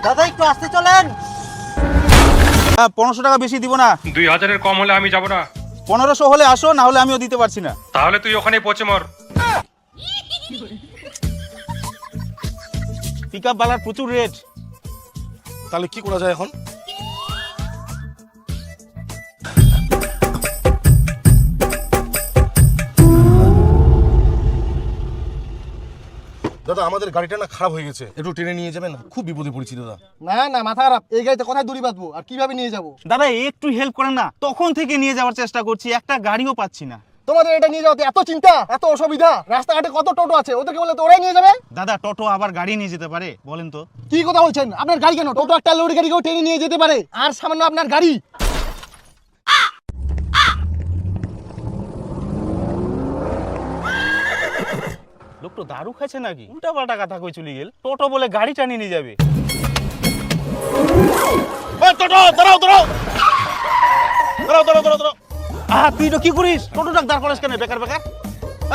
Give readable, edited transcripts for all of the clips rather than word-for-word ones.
দাদা একটু আসতে চলেন। 1500 টাকা বেশি দিব না। 2000-এর কম হলে আমি যাব না। 1500 হলে আসো, না হলে আমিও দিতে পারছি না। তাহলে তুই ওখানেই পচে মর। পিকআপ বালার প্রচুর রেট। তাহলে কি করা যায় এখন? দাদা আমাদের গাড়িটা না খারাপ হয়ে গেছে, একটু ট্রেনে নিয়ে যাবেন, খুব বিপদে পড়েছি দাদা। না না, মাথা খারাপ। এই গাড়িতে কোথায় দড়ি বাঁধবো আর কিভাবে নিয়ে যাবো? দাদা একটু হেল্প করেন না, তখন থেকে নিয়ে যাওয়ার চেষ্টা করছি, একটা গাড়িও পাচ্ছি না। তোমাদের এটা নিয়ে যাওয়াতে এত চিন্তা, এত অসুবিধা? রাস্তাঘাটে কত টোটো আছে, ওদেরকে বলে তো ওরাই নিয়ে যাবে। দাদা টোটো আবার গাড়ি নিয়ে যেতে পারে? বলেন তো। কি কথা বলছেন? আপনার গাড়ি কেন? টোটো একটা লরি গাড়িকেও টেনে নিয়ে যেতে পারে, আর সামান্য আপনার গাড়ি। লোক তো দারু খাচ্ছে নাকি? উল্টা পাল্টা কথা কই চলে গেল। টোটো বলে গাড়ি টানিয়ে নিয়ে যাবে। টোটো দাঁড়াও দাঁড়াও দাঁড়াও দাঁড়াও দাঁড়াও দাঁড়াও। তুই তো কি করিস? টোটোটা দাঁড় করাস কেন বেকার বেকার?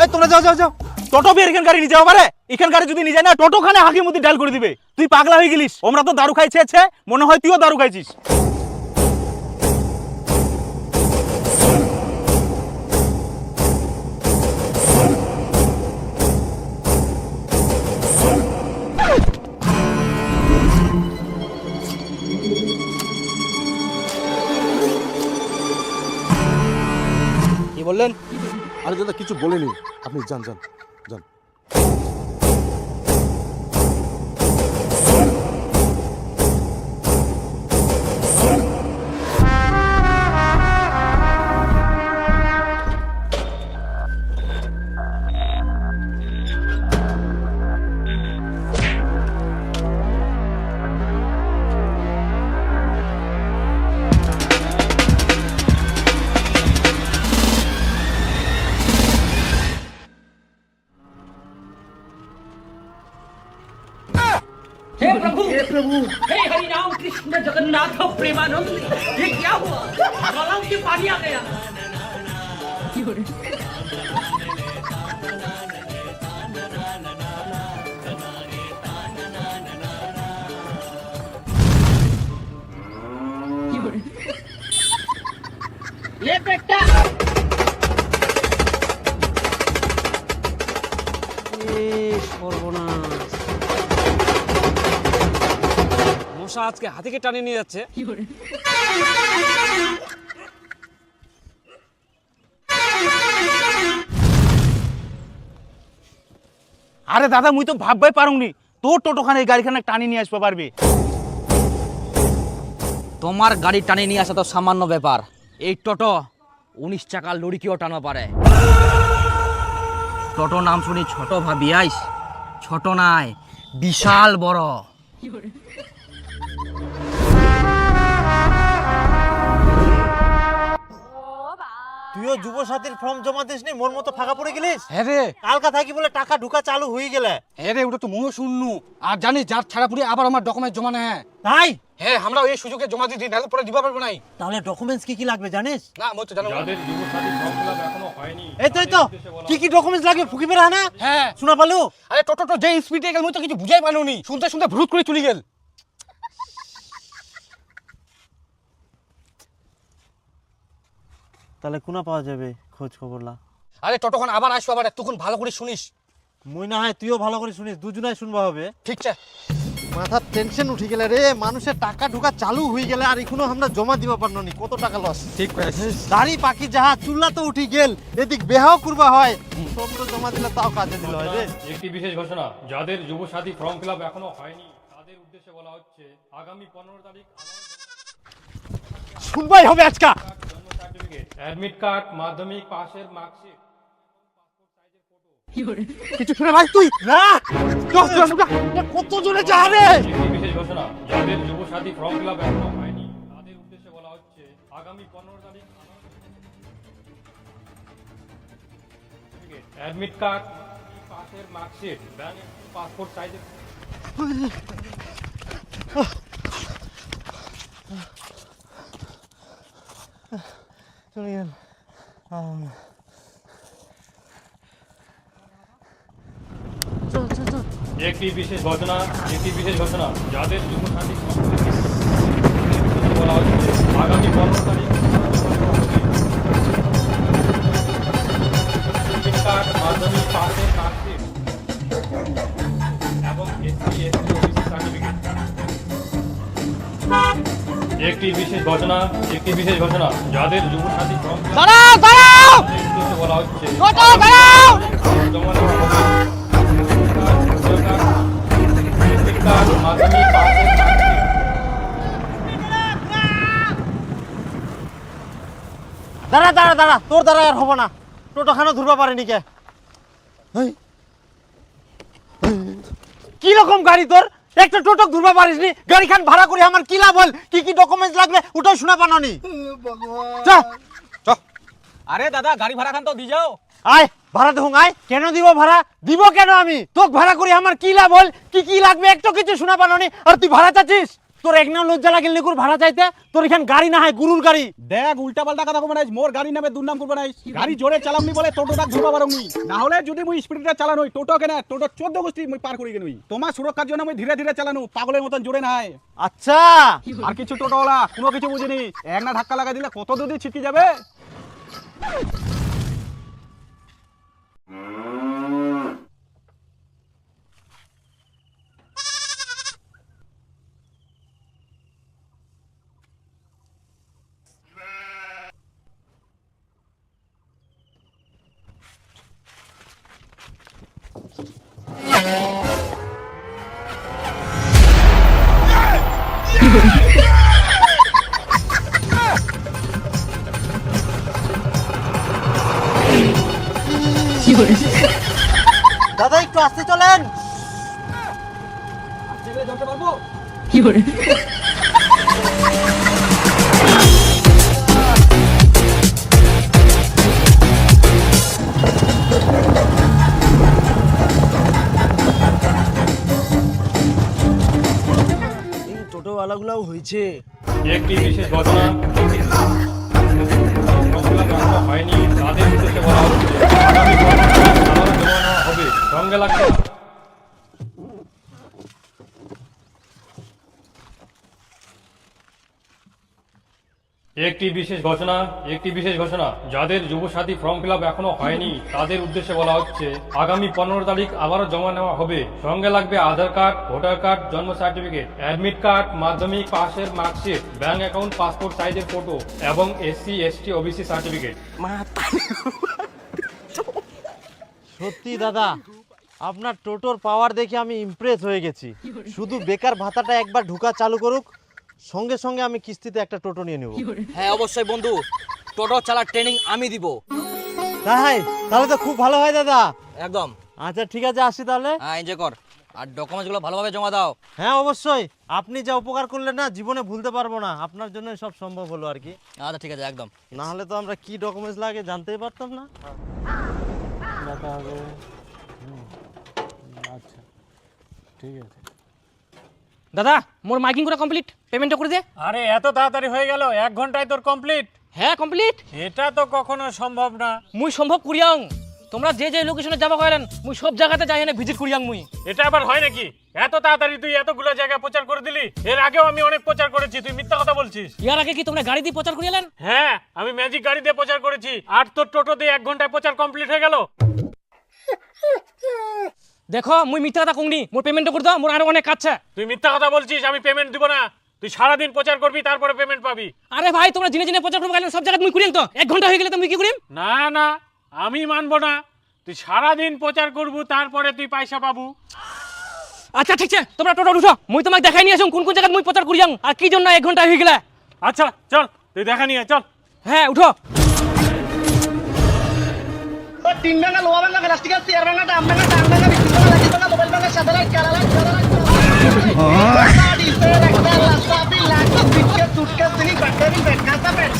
এই তোমরা যাও যাও যাও, টোটো বের এখান গাড়ি নিয়ে যাও। পারে এখান গাড়ি যদি নিয়ে যায় না, টোটো খানে হাঁকি মুতি ডাল করে দিবে। তুই পাগলা হয়ে গেলিস। আমরা তো দারু খাইছে, মনে হয় তুইও দারু খাইছিস। কি বললেন? আরে দাদা কিছু বলেনি, আপনি যান যান যান। हे प्रभु हे हरि राम कृष्ण जगन्नाथ प्रेमानंद, ये क्या हुआ? गलाव में पानी आ गया। ले बेटा। মশা আজকে হাতিকে টানে নিয়ে যাচ্ছে। আরে দাদা মুই তো ভাববাই পারুনি তোর টোটোখানে এই গাড়িখানে টানি নিয়ে আসতে পারবে। তোমার গাড়ি টানে নিয়ে আসা তো সামান্য ব্যাপার, এই টোটো 19 চাকার লরিকেও টানা পারে। টোটো নাম শুনি ছোট ভাবি আইস, ছোট নাই, বিশাল বড়। তুইও যুব সাথীর ফর্ম জমা দিসনি, মোর মতো ফাঁকা পড়ে গেলিস। হ্যাঁ রে, কালকা থাকি বলে টাকা ঢুকা চালু হয়ে গেলে। হ্যাঁ রে, ওটা তো মনে শুননু। আর জানিস যার ছাড়া পুরি আবার আমার ডকুমেন্ট জমা নেয়। তাই? হ্যাঁ, আমরা এই সুযোগে জমা দিই, নাহলে পরে দিবা পারবো নাই। তাহলে ডকুমেন্টস কি কি লাগবে জানিস? না মই তো জানো না। যাদের যুব সাথী ফর্ম ফিল আপ এখনো হয়নি, এই তো কি কি ডকুমেন্টস লাগবে ফুকি বেরা না? হ্যাঁ শোনা পালু। আরে টোটো তো যে স্পিডে গেল মই তো কিছু বুঝাই পারলুনি, শুনতে শুনতে ভ্রুত করে চলে গেল। তাহলে কোনা পাওয়া যাবে খোঁজ খবর লা? আরে টোটোখন আবার আসবো, আবার এতক্ষণ ভালো করে শুনিস। মুই না হয় তুইও ভালো করে শুনিস, দুজনাই শুনবা হবে। ঠিক আছে। মাথার টেনশন উঠে গেলে রে, মানুষের টাকা ঢুকা চালু হয়ে গেলে আর এখনো আমরা জমা দিবা পারনি, কত টাকা লস। ঠিক আছে। দাড়ি পাখি যাহা চুল্লা তো উঠি গেল, এদিক বেহাও করবা হয়, সব তো জমা দিলে তাও কাজে দিল হয় রে। একটি বিশেষ ঘোষণা, যাদের যুব সাথী ফর্ম ফিল আপ এখনো হয়নি তাদের উদ্দেশ্যে বলা হচ্ছে, আগামী 15 তারিখ শুনবাই হবে আজকা। জন্ম সার্টিফিকেট, অ্যাডমিট কার্ড, মাধ্যমিক পাশের মার্কশিট, কিছু শুনে ভাই তুই না কত জোরে যা রে। একটি বিশেষ ঘোষণা, যাদের যুব সাথী ফর্ম ফিল আপ এখনো হয়নি তাদের উদ্দেশ্যে বলা হচ্ছে, আগামী 15 তারিখ অ্যাডমিট কার্ড, পাশের মার্কশিট, ব্যাংক পাসপোর্ট সাইজের চলে গেল। একটি বিশেষ ঘটনা যাদের যুবসাথী বলা হচ্ছে আগামী 15 তারিখ কার্ড মাধ্যমিক পাশের মার্কশিট এবং এসসি এসটি ওবিসি সার্টিফিকেট। একটি বিশেষ ঘটনা যাদের যুবসাথী ফর্ম বলা হচ্ছে জমা দেওয়া হবে কার্ড মাধ্যমিক পাশের মার্কশিট। দাঁড়া তোর দ্বারা আর হবো না, টোটো খানো ধরবা পারেনি কে? কি রকম গাড়ি তোর? একটা টোটো ধরবা পারিসনি, গাড়ি খান ভাড়া করে আমার কি লাভ হল? কি ডকুমেন্টস লাগবে ওটাও শোনা পানোনি। আরে দাদা গাড়ি ভাড়া খান তো দি যাও। আয় ভাড়া দেখুন, আয় কেন দিব ভাড়া? দিব কেন আমি? তোকে ভাড়া করে আমার কি লাভ হল? কি লাগবে একটু কিছু শোনা পানোনি, আর তুই ভাড়া চাচ্ছিস? তোর এক নাম লজ্জা লাগিল নিকুর ভাড়া চাইতে? তোর এখানে গাড়ি না হয় গুরুর গাড়ি। দেখ উল্টা পাল্টা কথা কবে নাই, মোর গাড়ি নামে দুর্নাম করবে নাই। গাড়ি জোরে চালামনি বলে টোটোটা ঘুরবা পারুনি, না হলে যদি মুই স্পিডে চালানোই টোটো কেন টোটো 14 গোষ্ঠী মুই পার করি গেলই। তোমার সুরক্ষার জন্য মুই ধীরে ধীরে চালানো, পাগলের মতন জোরে নাই। আচ্ছা আর কিছু টোটোওয়ালা কোনো কিছু বুঝিনি, এক না ধাক্কা লাগাই দিলে কত দূর ছিটকে যাবে। দাদা একটু আসতে চলেন। টোটোওয়ালাগুলাও হয়েছে। একটি বিশেষ ঘটনা হয়নি, তাদের উদ্দেশ্যে বলা হচ্ছে আগামী 15 তারিখ আবারও জমা নেওয়া হবে, সঙ্গে লাগবে। একটি বিশেষ ঘোষণা যাদের যুবসাথী ফর্ম ফিল আপ এখনো হয়নি তাদের উদ্দেশ্যে বলা হচ্ছে আগামী 15 তারিখ আবারও জমা নেওয়া হবে, সঙ্গে লাগবে আধার কার্ড, ভোটার কার্ড, জন্ম সার্টিফিকেট, অ্যাডমিট কার্ড, মাধ্যমিক পাশের মার্কশিট, ব্যাংক অ্যাকাউন্ট, পাসপোর্ট সাইজের ফটো এবং এসসি এসটি ওবিসি সার্টিফিকেট। সত্যি দাদা, আপনার টোটোর পাওয়ার দেখে আমি ইমপ্রেস হয়ে গেছি। শুধু বেকার ভাতাটা একবার ঢুকা চালু করুক, সঙ্গে সঙ্গে আমি কিস্তিতে একটা টোটো নিয়ে নেব। হ্যাঁ অবশ্যই বন্ধু, টোটো চালার ট্রেনিং আমি দিব। তাই তাহলে তো খুব ভালো হয় দাদা। একদম। আচ্ছা ঠিক আছে, আসি তাহলে। হ্যাঁ এনজয় কর, আর ডকুমেন্টসগুলো ভালোভাবে জমা দাও। হ্যাঁ অবশ্যই, আপনি যা উপকার করলেন না জীবনে ভুলতে পারবো না। আপনার জন্য সব সম্ভব হলো আর কি। আচ্ছা ঠিক আছে একদম। না হলে তো আমরা কি ডকুমেন্টস লাগে জানতেই পারতাম না। আচ্ছা ঠিক আছে। দাদা মোর মাইকিং করা কমপ্লিট, পেমেন্টটা করে দে। আরে এত তাড়াতাড়ি হয়ে গেল? 1 ঘন্টায় তোর কমপ্লিট? হ্যাঁ কমপ্লিট। এটা তো কখনো সম্ভব না। মুই সম্ভব করিয়াং, তোমরা যে যে লোকেশনে যাবা কইলেন মুই সব জায়গাতে যাই এনে ভিজিট করিয়াং মুই। এটা আবার হয় নাকি? এত তাড়াতাড়ি তুই এতগুলো জায়গায় প্রচার করে দিলি? এর আগেও আমি অনেক প্রচার করেছি, তুই মিথ্যা কথা বলছিস। ইয়ার আগে কি তোমরা গাড়ি দিয়ে প্রচার করিয়ালেন? হ্যাঁ আমি ম্যাজিক গাড়ি দিয়ে প্রচার করেছি, আর তোর টোটো দিয়ে 1 ঘন্টায় প্রচার কমপ্লিট হয়ে গেল। দেখো মুই মিথ্যা কথা কইনি, মোর পেমেন্টটা করে দাও, মোর আরো অনেক কাজ আছে। তুই মিথ্যা কথা বলছিস, আমি পেমেন্ট দিব না। তুই সারাদিন প্রচার করবি, তারপরে পেমেন্ট পাবি। আরে ভাই তোমরা জিনে জিনে প্রচার করবে সব জায়গায় মুই করিয়াং তো, 1 ঘন্টা হয়ে গেলে তো মুই কি করিম? না না আমি মানবো না, তুই সারাদিন প্রচার করবি তারপরে তুই পয়সা পাবু। আচ্ছা ঠিক আছে, তোমরা টোটো উঠো, মুই তোমাকে দেখাই নিয়ে আসুন কোন কোন জায়গায় মুই প্রচার করিয়াং আর কি জন্য 1 ঘন্টা হয়ে গেলে। আচ্ছা চল, তুই দেখা নিয়ে চল। হ্যাঁ উঠো। 3 ভাঙা, লোহা ভাঙা, প্লাস্টিকের চেয়ার ভাঙা, ডাম ভাঙা, টান ভাঙা, বিদ্যুৎ ভাঙা, লাঠি ভাঙা, মোবাইল ভাঙা, সাদা লাইট, কালা লাইট, সাদা লাইট, ডিসপ্লে, একটা লাস্টা, লাইট, বিটকে, সুটকে, সিনি, ব্যাটারি, ব্যাটকাটা, ব্যাট।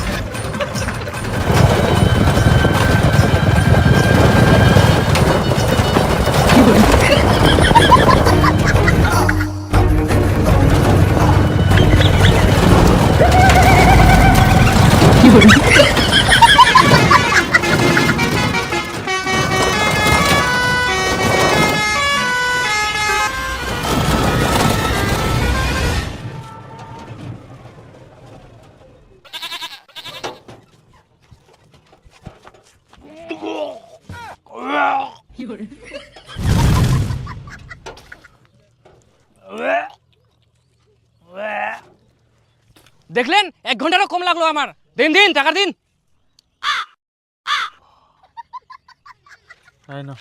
দেখলেন 1 ঘন্টারও কম লাগলো আমার। দিন দিন টাকা দিন। এই না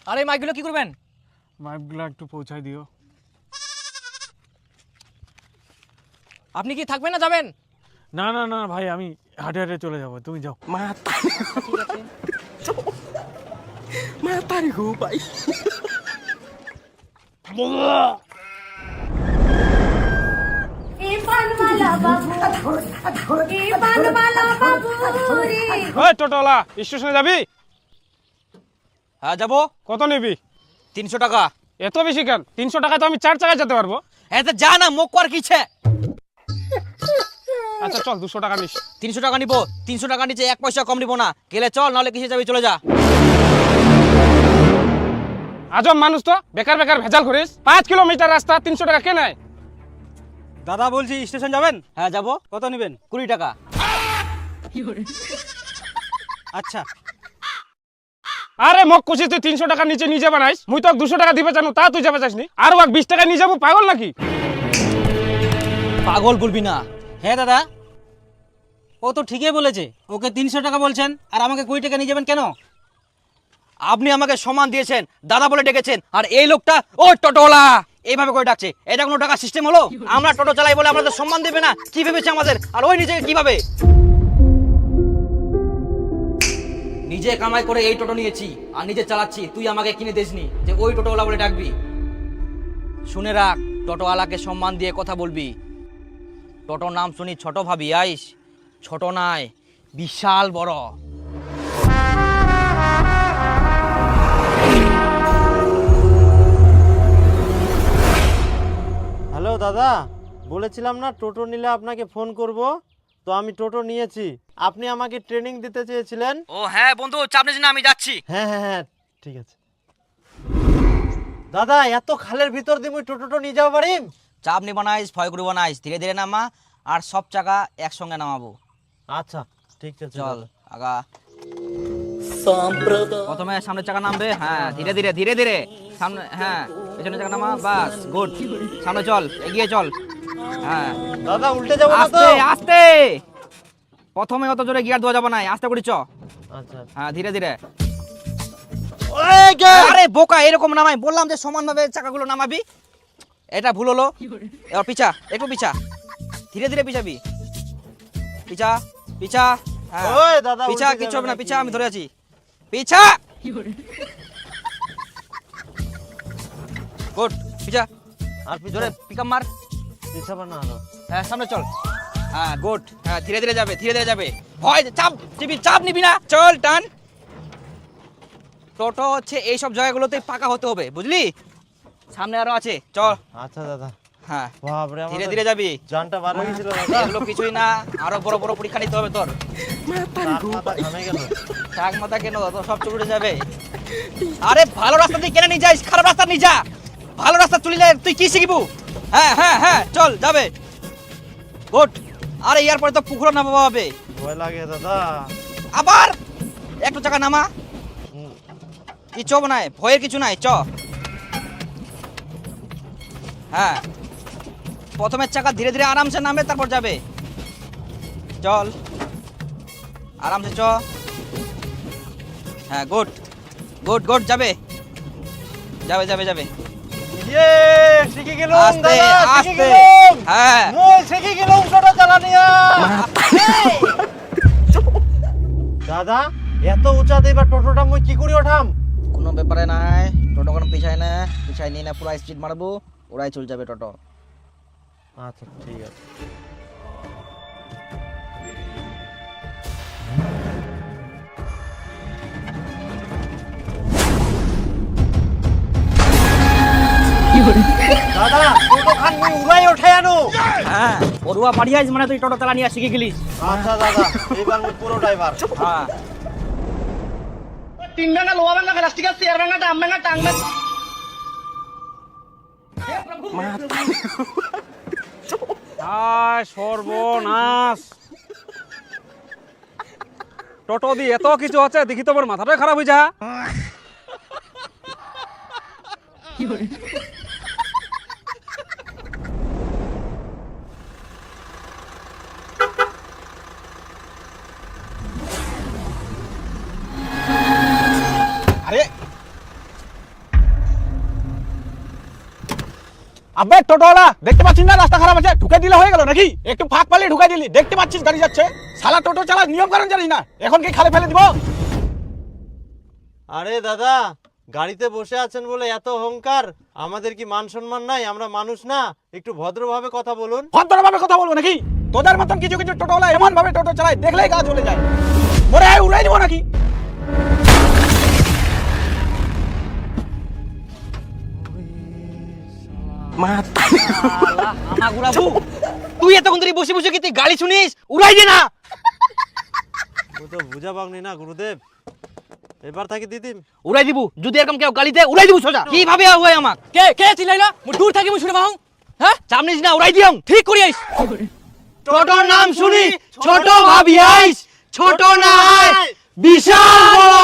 আরে মাইকগুলো কি করবেন? মাইপগুলো একটু পৌঁছাই দিও। আপনি কি থাকবেন না যাবেন? না না না ভাই, আমি হাঁটে হাঁটে চলে যাবো, তুমি যাও। ए पानवाला बाबू ए पानवाला बाबू रे ওই টোটোলা, স্টেশনে যাবি? হ্যাঁ যাবো। কত নিবি? 300 টাকা। এত বেশি কেন? 300 টাকায় তো আমি 4 চাকায় যেতে পারবো। এতে যা না মুখ কর কিছে। আচ্ছা চল 200 টাকা নিস। 300 টাকা নিবো। 300 টাকা নিচে 1 পয়সা কম নিবো না। গেলে চল, নাহলে কিসে যাবি চলে যা। আজব মানুষ তো, বেকার বেকার ভেজাল করিস। 5 কিলোমিটার রাস্তা 300 টাকা কে নেয়? দাদা বলছি স্টেশন যাবেন? হ্যাঁ যাবো। কত নেবেন? 20 টাকা। আচ্ছা আরে মক খুশি তুই 300 টাকা নিচে নিয়ে যাবে নাইস। মুই তো 200 টাকা দিবে জানো, তা তুই যাবে চাসনি। আর 20 টাকা নিয়ে যাবো, পাগল নাকি? পাগল বলবি না। হ্যাঁ দাদা, ও তো ঠিকই বলেছে। ওকে 300 টাকা বলছেন আর আমাকে 20 টাকা নিয়ে যাবেন কেন? আপনি আমাকে সম্মান দিয়েছেন, দাদা বলে ডেকেছেন, আর এই লোকটা ও টোটোলা এইভাবে করে ডাকছে। এটা কোনো টাকা সিস্টেম হলো? আমরা টোটো চালাই বলে আমাদের সম্মান দেবে না? কি ভেবেছে আমাদের? আর ওই নিজেকে কিভাবে নিজে কামাই করে এই টোটো নিয়েছি আর নিজে চালাচ্ছি, তুই আমাকে কিনে দিসনি যে ওই টোটোওয়ালা বলে ডাকবি। শুনে রাখ, টোটোওয়ালাকে সম্মান দিয়ে কথা বলবি। টোটো নাম শুনি ছোট ভাবি আইস, ছোট নাই, বিশাল বড়। হ্যালো দাদা, বলেছিলাম না টোটো নিলে আপনাকে ফোন করব, তো আমি টোটো নিয়েছি। আপনি আমাকে ট্রেনিং দিতে চেয়েছিলেন। ও হ্যাঁ বন্ধু, চাপ নিস না, আমি যাচ্ছি। হ্যাঁ হ্যাঁ হ্যাঁ ঠিক আছে। দাদা এত খালের ভিতর দিয়ে মুই টোটো নিয়ে যাবো পারিম? চাপ নিব নাইস, ভয় করবো নাইস, ধীরে ধীরে নামা, আর সব চাকা একসঙ্গে নামাবো। আচ্ছা ঠিক আছে চল আগা। প্রথমে সামনের চাকা নামবে, হ্যাঁ ধীরে ধীরে ধীরে ধীরে সামনে, হ্যাঁ পেছনের চাকা নামা, বাস গুড। সামনে চল, এগিয়ে চল। হ্যাঁ দাদা উল্টে যাবো না তো? আস্তে আস্তে, প্রথমে অত জোরে গিয়ার দেওয়া যাবে না, আস্তে করে চ। আচ্ছা হ্যাঁ ধীরে ধীরে। ওই গে! আরে বোকা, এরকম নামাই, বললাম যে সমানভাবে চাকাগুলো নামাবি। এটা ভুল হলো। এবার পিছা, একটু পিছা, ধীরে ধীরে পিছাবি। পিছা পিছা, হ্যাঁ ওই দাদা পিছা, উল্টে কিছু যাবে হবে না, নাকি? পিছা, আমি ধরে আছি। পিছা গুড, পিছা, আর জোরে পিকআপ মার। পিছাবা না আরো। হ্যাঁ সামনে চল, হ্যাঁ গুড, হ্যাঁ ধীরে ধীরে যাবে, ধীরে ধীরে যাবে। ভয় চাপ চিবি, চাপ নিবি না, চল টান। টোটো হচ্ছে এইসব জায়গাগুলোতে পাকা হতে হবে, বুঝলি? সামনে আরো আছে, চল। আচ্ছা দাদা। হ্যাঁ বাপরে, ধীরে আমাদের ধীরে যাবি। জানটা বার হয়ে গেছিল দাদা। এগুলো কিছুই না, আরো বড় বড় পরীক্ষা নিতে হবে তোর। টাক মাথা ঘামে গেল। টাক মাথা কেন, তো সব চলে যাবে। আরে ভালো রাস্তা দিয়ে কেন নিয়ে যাস, খারাপ রাস্তা নিয়ে যা। ভালো রাস্তা চলে যায়, তুই কি শিখবু? হ্যাঁ হ্যাঁ হ্যাঁ চল, যাবে গুড। আরে ইয়ার পরে তো পুকুরে নামাবো হবে। ভয় লাগে দাদা। আবার একটু চাকা নামা, হুম। কিছু হবে না, ভয়ের কিছু নাই, চ। হ্যাঁ প্রথমে চাকা ধীরে ধীরে আরামসে নামবে, তারপর যাবে। চল আরামসে চ। হ্যাঁ গুড গুড গুড, যাবে যাবে যাবে যাবে। ইয়ে শিখে গেলাম আস্তে দাদা, শিখে আস্তে, গেলাম। হ্যাঁ মই শিখে গেলাম টোটো চালানিয়া। দাদা এত উঁচাতে এবার টোটোটা মই কি করে ওঠাম? কোনো ব্যাপারে নাই, টোটো কোনো পিছায় না, পিছায় নিয়ে না, পুরো স্পিড মারবো, ওরাই চল যাবে টোটো। আচ্ছা ঠিক আছে। দাদা টোটো খান মুই উড়াই ওঠে আনো। হ্যাঁ পড়ুয়া বাড়ি আইস মানে তুই টোটো চালা নিয়ে শিখে গেলিস। আচ্ছা দাদা, এইবার মুই পুরো ড্রাইভার। হ্যাঁ 3 ভাঙা লোহা ভাঙা প্লাস্টিক আছে, 4 ভাঙা টাম ভাঙা টাং ভাঙা। আয় সর্বনাশ, টোটো দিয়ে এত কিছু হচ্ছে, দেখি তোমার মাথাটাই খারাপ হয়ে যা। আরে আবে টোটোওয়ালা, দেখতে পাচ্ছিস না রাস্তা খারাপ আছে, ঢুকে দিলে হয়ে গেল নাকি? একটু ফাঁক পালে ঢুকাই দিলি, দেখতে পাচ্ছিস গাড়ি যাচ্ছে। শালা টোটো চালা নিয়ম কারণ জানিস না, এখন কি খালে ফেলে দিব? আরে দাদা, গাড়িতে বসে আছেন বলে এত অহংকার, আমাদের কি মান সম্মান নাই? আমরা মানুষ না? একটু ভদ্রভাবে কথা বলুন। ভদ্রভাবে কথা বলবো নাকি? তোদের মতন কিছু কিছু টোটোওয়ালা এমন ভাবে টোটো চালায়, দেখলেই গা চলে যায়। মরে উড়াই দিব নাকি? আমার ঘুরাবো। তুই এতক্ষণ ধরে বসে বসে কি তুই গালি শুনিস? উড়াই দে না। ও তো বুঝা পাওনি না গুরুদেব, এবার থাকি দিদিম। উড়াই দিব, যদি এরকম কেউ গালি দেয় উড়াই দিব সোজা। কি ভাবে হয় আমাক? কে কে চিল্লাইলা? মু দূর থাকি মু শুনে পাও। হ্যাঁ চামনিস না, উড়াই দিও। ঠিক করি আইস। টোটোর নাম শুনি ছোট ভাবি আইস, ছোট না বিশাল বড়।